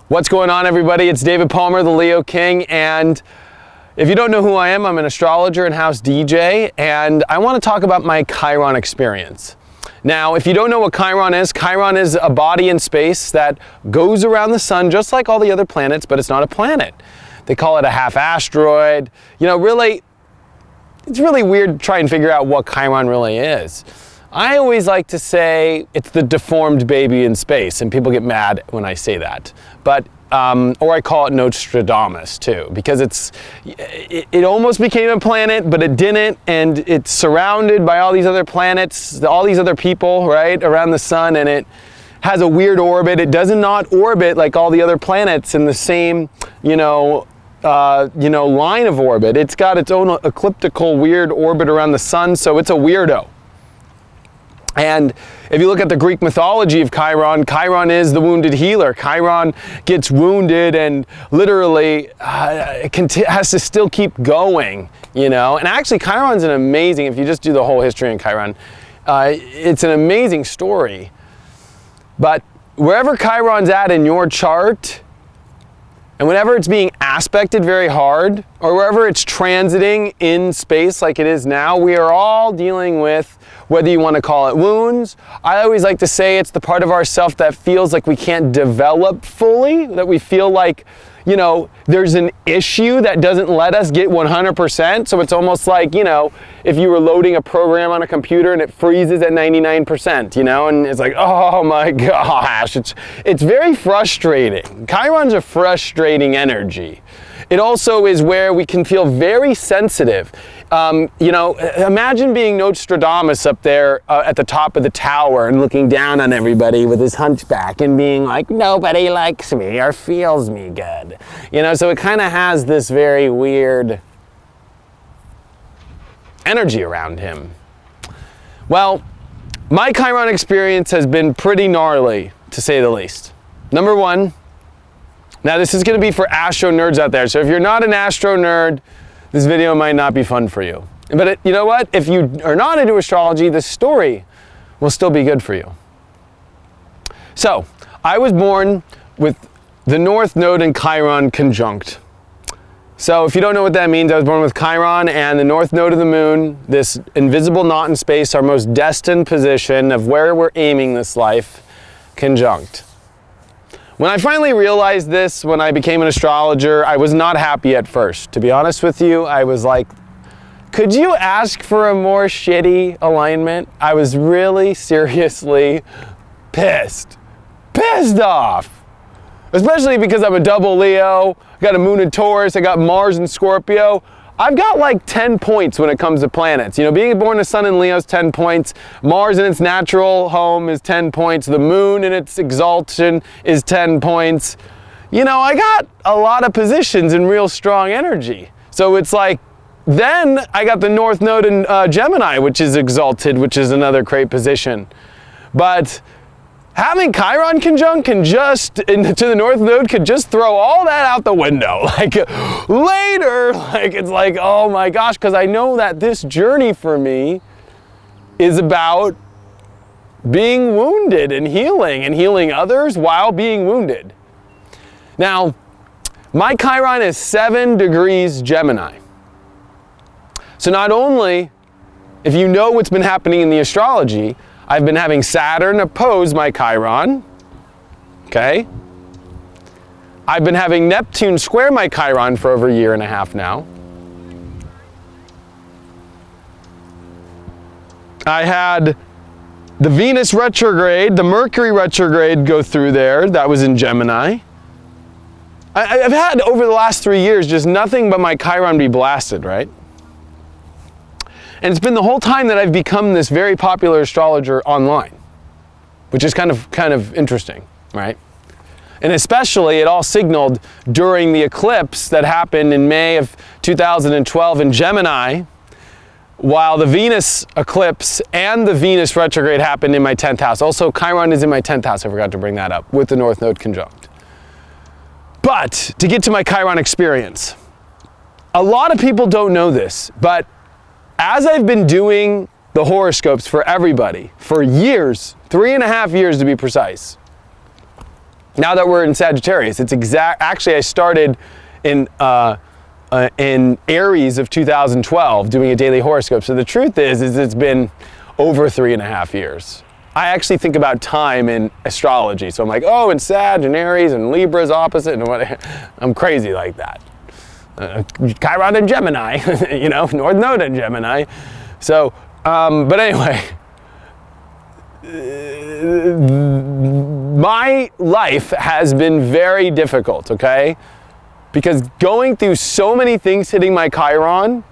What's going on, everybody? It's David Palmer, the Leo King, and if you don't know who I am, I'm an astrologer and house DJ, and I want to talk about my Chiron experience. Now, if you don't know what Chiron is a body in space that goes around the sun just like all the other planets, but it's not a planet. They call it a half asteroid. You know, really, it's really weird to try and figure out what Chiron really is. I always like to say it's the deformed baby in space, and people get mad when I say that. But, or I call it Nostradamus too, because it almost became a planet, but it didn't, and it's surrounded by all these other planets, all these other people, right, around the sun, and it has a weird orbit. It does not orbit like all the other planets in the same, line of orbit. It's got its own elliptical weird orbit around the sun, so it's a weirdo. And if you look at the Greek mythology of Chiron, Chiron is the wounded healer. Chiron gets wounded and literally has to still keep going, you know. And actually, Chiron's an amazing, if you just do the whole history in Chiron, it's an amazing story. But wherever Chiron's at in your chart, and whenever it's being aspected very hard, or wherever it's transiting in space like it is now, we are all dealing with, whether you want to call it wounds. I always like to say it's the part of ourself that feels like we can't develop fully, that we feel like, you know, there's an issue that doesn't let us get 100%. So it's almost like, you know, if you were loading a program on a computer and it freezes at 99%, you know, and it's like, oh my gosh, it's very frustrating. Chiron's a frustrating energy. It also is where we can feel very sensitive. Imagine being Nostradamus up there at the top of the tower and looking down on everybody with his hunchback and being like, nobody likes me or feels me good. You know, so it kind of has this very weird energy around him. Well, my Chiron experience has been pretty gnarly, to say the least. Number one, now this is going to be for astro nerds out there. So if you're not an astro nerd, this video might not be fun for you. But you know what? If you are not into astrology, this story will still be good for you. So, I was born with the North Node and Chiron conjunct. So if you don't know what that means, I was born with Chiron and the North Node of the Moon, this invisible knot in space, our most destined position of where we're aiming this life, conjunct. When I finally realized this, when I became an astrologer, I was not happy at first. To be honest with you, I was like, could you ask for a more shitty alignment? I was really seriously pissed off. Especially because I'm a double Leo, I got a moon in Taurus, I got Mars in Scorpio. I've got like 10 points when it comes to planets. You know, being born a sun in Leo is 10 points. Mars in its natural home is 10 points. The moon in its exaltation is 10 points. You know, I got a lot of positions in real strong energy. So it's like, then I got the North Node in Gemini, which is exalted, which is another great position. But having Chiron conjunct can just, to the North Node, could just throw all that out the window. Like, later, like, it's like, oh my gosh, because I know that this journey for me is about being wounded and healing others while being wounded. Now, my Chiron is 7 degrees Gemini. So not only, if you know what's been happening in the astrology, I've been having Saturn oppose my Chiron, okay? I've been having Neptune square my Chiron for over a year and a half now. I had the Venus retrograde, the Mercury retrograde go through there. That was in Gemini. I've had, over the last 3 years, just nothing but my Chiron be blasted, right? And it's been the whole time that I've become this very popular astrologer online, which is kind of interesting, right? And especially it all signaled during the eclipse that happened in May of 2012 in Gemini, while the Venus eclipse and the Venus retrograde happened in my 10th house. Also, Chiron is in my 10th house, I forgot to bring that up, with the North Node conjunct. But to get to my Chiron experience, a lot of people don't know this, but as I've been doing the horoscopes for everybody for years, 3.5 years to be precise, now that we're in Sagittarius, it's actually I started in Aries of 2012 doing a daily horoscope. So the truth is it's been over 3.5 years. I actually think about time in astrology. So I'm like, oh, and Sag and Aries and Libra's opposite and what. I'm crazy like that. Chiron and Gemini, you know, North Node and Gemini. So, but anyway, my life has been very difficult, okay? Because going through so many things hitting my Chiron,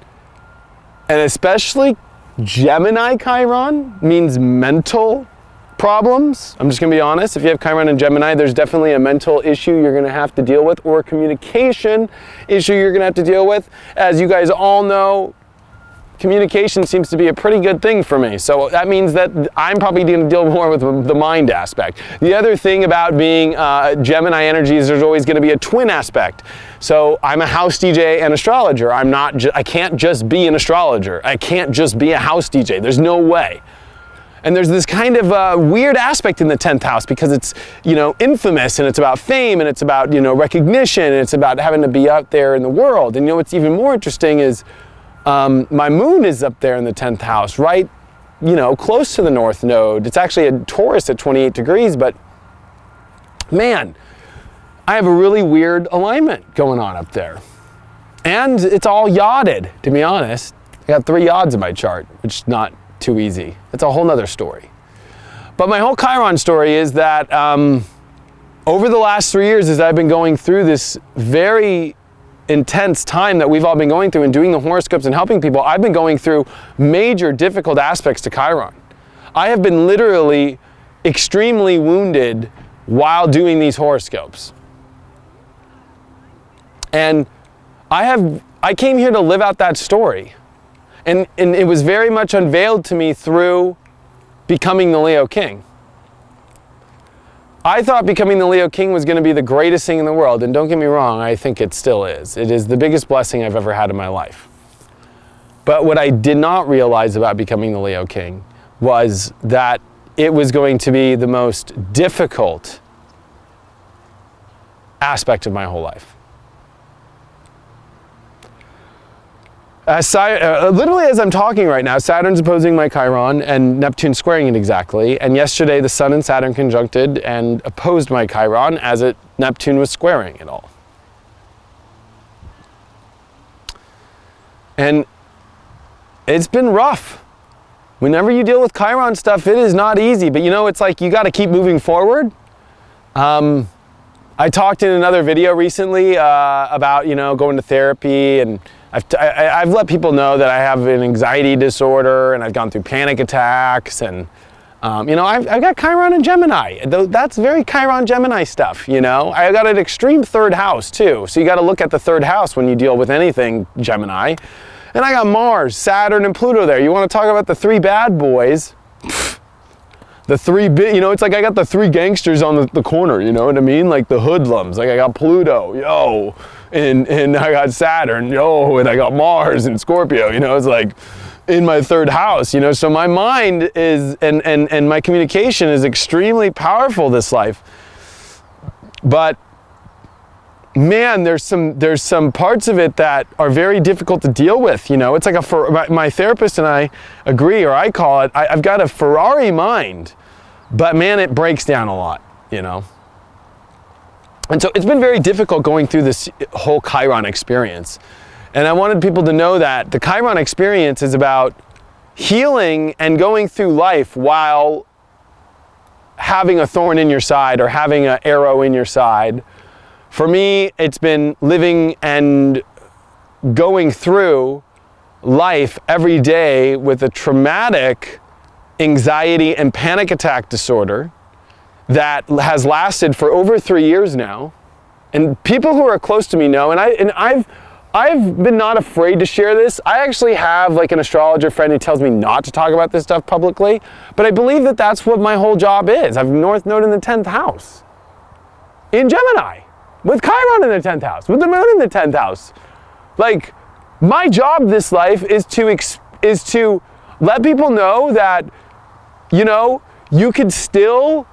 and especially Gemini Chiron, means mental problems. I'm just gonna be honest. If you have Chiron and Gemini, there's definitely a mental issue you're gonna have to deal with, or a communication issue you're gonna have to deal with. As you guys all know, communication seems to be a pretty good thing for me. So that means that I'm probably going to deal more with the mind aspect. The other thing about being Gemini energy is there's always going to be a twin aspect. So I'm a house DJ and astrologer. I can't just be an astrologer. I can't just be a house DJ. There's no way. And there's this kind of weird aspect in the 10th house because it's, you know, infamous, and it's about fame, and it's about, you know, recognition, and it's about having to be out there in the world. And you know what's even more interesting is my moon is up there in the 10th house, right, you know, close to the North Node. It's actually a Taurus at 28 degrees, but man, I have a really weird alignment going on up there. And it's all yoded, to be honest. I got 3 yods in my chart, which is not too easy. It's a whole nother story. But my whole Chiron story is that over the last 3 years, as I've been going through this very intense time that we've all been going through and doing the horoscopes and helping people, I've been going through major difficult aspects to Chiron. I have been literally extremely wounded while doing these horoscopes. And I came here to live out that story. And it was very much unveiled to me through becoming the Leo King. I thought becoming the Leo King was going to be the greatest thing in the world, and don't get me wrong, I think it still is. It is the biggest blessing I've ever had in my life. But what I did not realize about becoming the Leo King was that it was going to be the most difficult aspect of my whole life. Literally as I'm talking right now, Saturn's opposing my Chiron and Neptune squaring it exactly. And yesterday the Sun and Saturn conjuncted and opposed my Chiron as Neptune was squaring it all. And it's been rough. Whenever you deal with Chiron stuff, it is not easy. But you know, it's like you got to keep moving forward. I talked in another video recently about, you know, going to therapy, and I've let people know that I have an anxiety disorder and I've gone through panic attacks, and you know, I've got Chiron and Gemini. That's very Chiron Gemini stuff, you know. I got an extreme 3rd house too, so you got to look at the 3rd house when you deal with anything Gemini. And I got Mars, Saturn, and Pluto there. You want to talk about the 3 bad boys? The 3 you know, it's like I got the 3 gangsters on the corner, you know what I mean? Like the hoodlums. Like I got Pluto, yo, and I got Saturn, yo, and I got Mars and Scorpio, you know. It's like in my 3rd house, you know. So my mind is, and my communication is extremely powerful this life. But man, there's some parts of it that are very difficult to deal with, you know. It's like my therapist and I agree, or I call it, I've got a Ferrari mind, but man, it breaks down a lot, you know. And so it's been very difficult going through this whole Chiron experience. And I wanted people to know that the Chiron experience is about healing and going through life while having a thorn in your side or having an arrow in your side. For me, it's been living and going through life every day with a traumatic anxiety and panic attack disorder that has lasted for over 3 years now. And people who are close to me know, and I've been not afraid to share this. I actually have like an astrologer friend who tells me not to talk about this stuff publicly, but I believe that that's what my whole job is. I have North Node in the 10th house in Gemini, with Chiron in the 10th house, with the moon in the 10th house. Like, my job this life is to let people know that, you know, you could still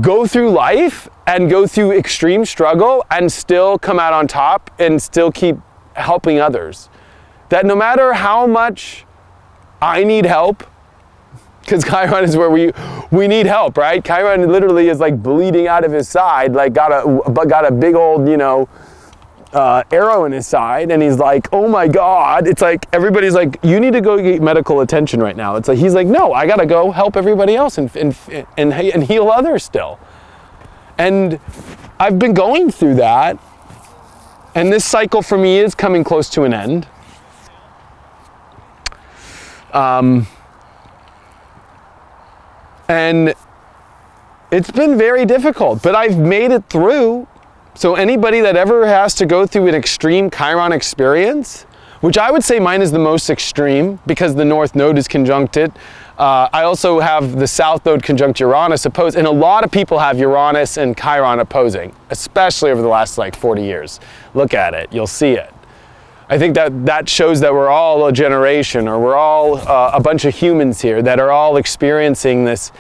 go through life and go through extreme struggle and still come out on top and still keep helping others. That no matter how much I need help, because Chiron is where we need help, right? Chiron literally is like bleeding out of his side, like got a big old, arrow in his side, and he's like, oh my God. It's like, everybody's like, you need to go get medical attention right now. It's like, he's like, no, I gotta go help everybody else and heal others still. And I've been going through that, and this cycle for me is coming close to an end. And it's been very difficult, but I've made it through. So anybody that ever has to go through an extreme Chiron experience, which I would say mine is the most extreme because the North Node is conjuncted. I also have the South Node conjunct Uranus opposed, and a lot of people have Uranus and Chiron opposing, especially over the last like 40 years. Look at it, you'll see it. I think that shows that we're all a generation, or we're all a bunch of humans here that are all experiencing this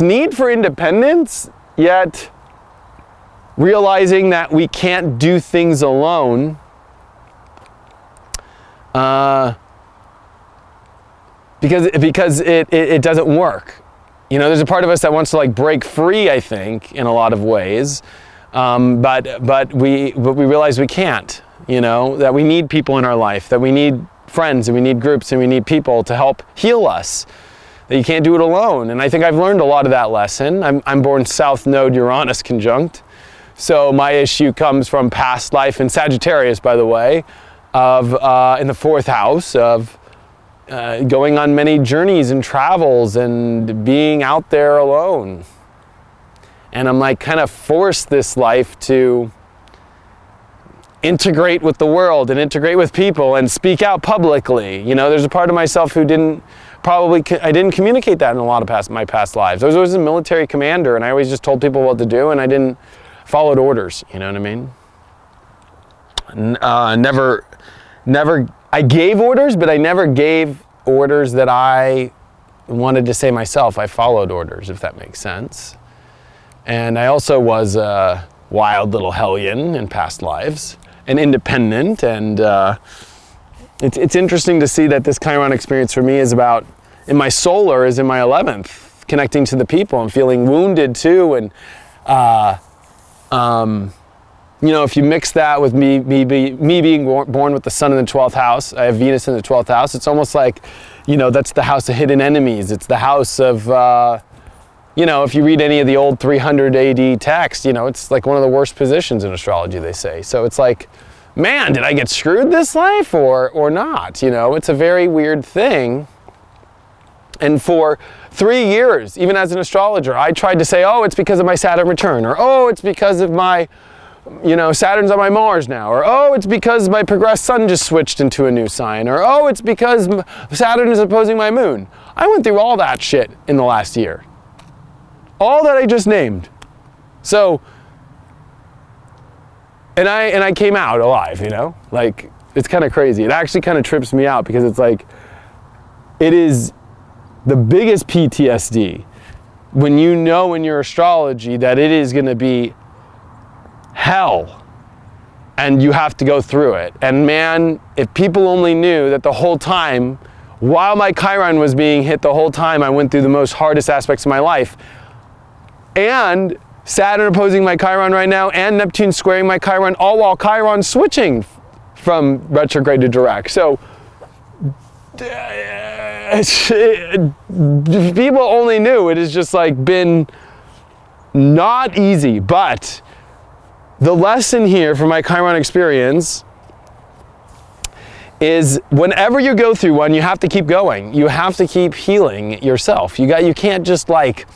need for independence, yet realizing that we can't do things alone because it doesn't work. There's a part of us that wants to like break free, I think, in a lot of ways, but we realize we can't. That we need people in our life, that we need friends, and we need groups, and we need people to help heal us. That you can't do it alone. And I think I've learned a lot of that lesson. I'm born South Node Uranus conjunct. So my issue comes from past life in Sagittarius, by the way, of in the 4th house of going on many journeys and travels and being out there alone. And I'm like kind of forced this life to integrate with the world and integrate with people and speak out publicly. There's a part of myself who I didn't communicate that in a lot of my past lives. I was always a military commander, and I always just told people what to do, and I didn't follow orders, you know what I mean? Never, I gave orders, but I never gave orders that I wanted to say myself. I followed orders, if that makes sense. And I also was a wild little hellion in past lives, and independent, and it's interesting to see that this Chiron experience for me is about, in my solar is in my 11th, connecting to the people and feeling wounded too. And, if you mix that with me being born with the sun in the 12th house, I have Venus in the 12th house. It's almost like, that's the house of hidden enemies. It's the house of, if you read any of the old 300 AD text, it's like one of the worst positions in astrology, they say. So it's like, man, did I get screwed this life or not? It's a very weird thing. And for 3 years, even as an astrologer, I tried to say, oh, it's because of my Saturn return, or oh, it's because of my, Saturn's on my Mars now, or oh, it's because my progressed sun just switched into a new sign, or oh, it's because Saturn is opposing my moon. I went through all that shit in the last year. All that I just named. So, and I came out alive, like it's kind of crazy. It actually kind of trips me out because it's like, it is the biggest PTSD when you know in your astrology that it is going to be hell and you have to go through it. And man, if people only knew that the whole time, while my Chiron was being hit the whole time, I went through the most hardest aspects of my life. And Saturn opposing my Chiron right now, and Neptune squaring my Chiron, all while Chiron switching from retrograde to direct. So if people only knew, it has just like been not easy. But the lesson here from my Chiron experience is whenever you go through one, you have to keep going. You have to keep healing yourself. You can't just like,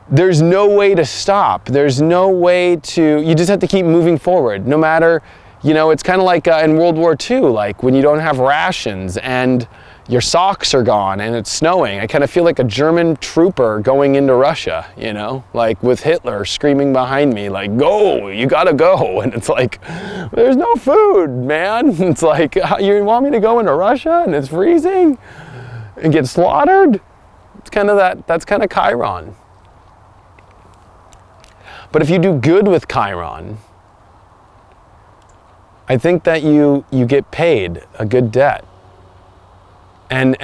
there's no way to stop. There's no way to, you just have to keep moving forward. No matter, it's kind of like in World War II, like when you don't have rations and your socks are gone and it's snowing. I kind of feel like a German trooper going into Russia, like with Hitler screaming behind me, like, go, you gotta go. And it's like, there's no food, man. It's like, you want me to go into Russia and it's freezing and get slaughtered? It's kind of that's kind of Chiron. But if you do good with Chiron, I think that you get paid a good debt. And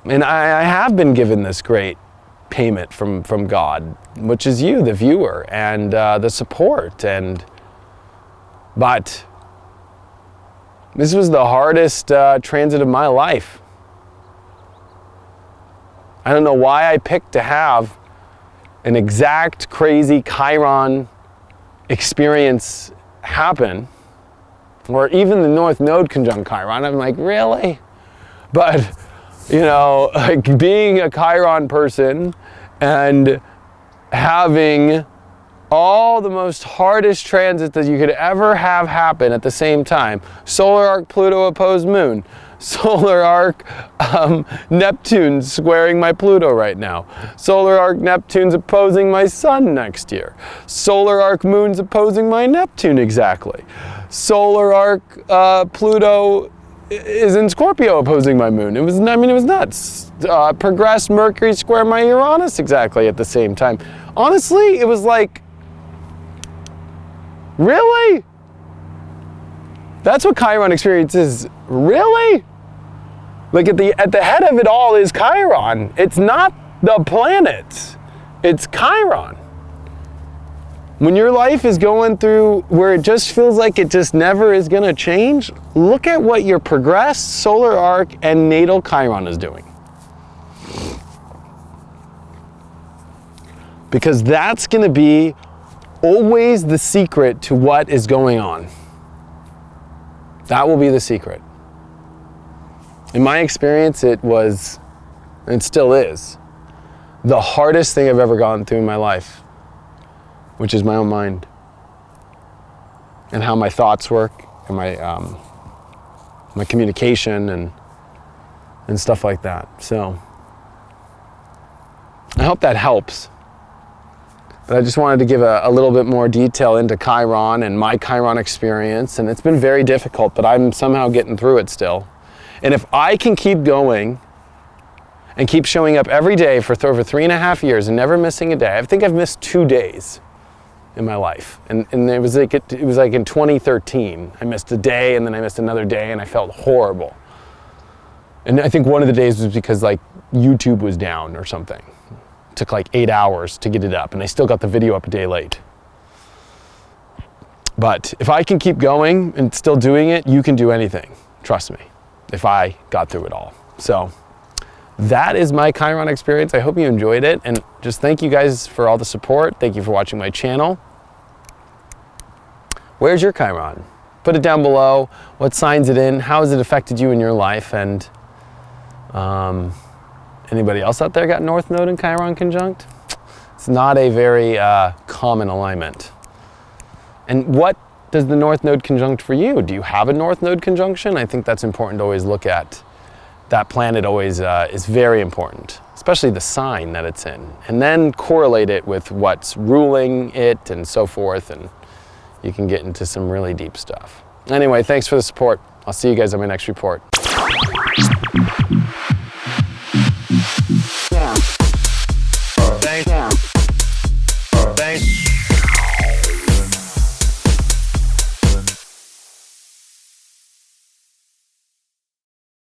I have been given this great payment from God, which is you, the viewer, and the support. But this was the hardest transit of my life. I don't know why I picked to have an exact crazy Chiron experience happen, or even the North Node conjunct Chiron. I'm like, really? But, you know, like being a Chiron person and having all the most hardest transits that you could ever have happen at the same time. Solar arc Pluto opposed Moon. Solar arc Neptune squaring my Pluto right now. Solar arc Neptune's opposing my Sun next year. Solar arc Moon's opposing my Neptune exactly. Solar arc Pluto is in Scorpio opposing my Moon. It was nuts. Progressed Mercury square my Uranus exactly at the same time. Honestly, it was like, really? That's what Chiron experience is. Really? Like at the head of it all is Chiron. It's not the planets. It's Chiron. When your life is going through where it just feels like it just never is going to change, look at what your progressed solar arc and natal Chiron is doing. Because that's going to be always the secret to what is going on. That will be the secret. In my experience, it was, and it still is, the hardest thing I've ever gone through in my life, which is my own mind and how my thoughts work and my communication and stuff like that. So I hope that helps. But I just wanted to give a little bit more detail into Chiron and my Chiron experience. And it's been very difficult, but I'm somehow getting through it still. And if I can keep going and keep showing up every day for over 3.5 years and never missing a day, I think I've missed 2 days in my life. And it was like in 2013, I missed a day and then I missed another day and I felt horrible. And I think one of the days was because like YouTube was down or something. It took like 8 hours to get it up and I still got the video up a day late. But if I can keep going and still doing it, you can do anything. Trust me, if I got through it all. So that is my Chiron experience. I hope you enjoyed it. And just thank you guys for all the support. Thank you for watching my channel. Where's your Chiron? Put it down below. What signs it in? How has it affected you in your life? And anybody else out there got North Node and Chiron conjunct? It's not a very common alignment. And what does the North Node conjunct for you? Do you have a North Node conjunction? I think that's important to always look at. That planet always is very important, especially the sign that it's in. And then correlate it with what's ruling it and so forth, and you can get into some really deep stuff. Anyway, thanks for the support. I'll see you guys on my next report.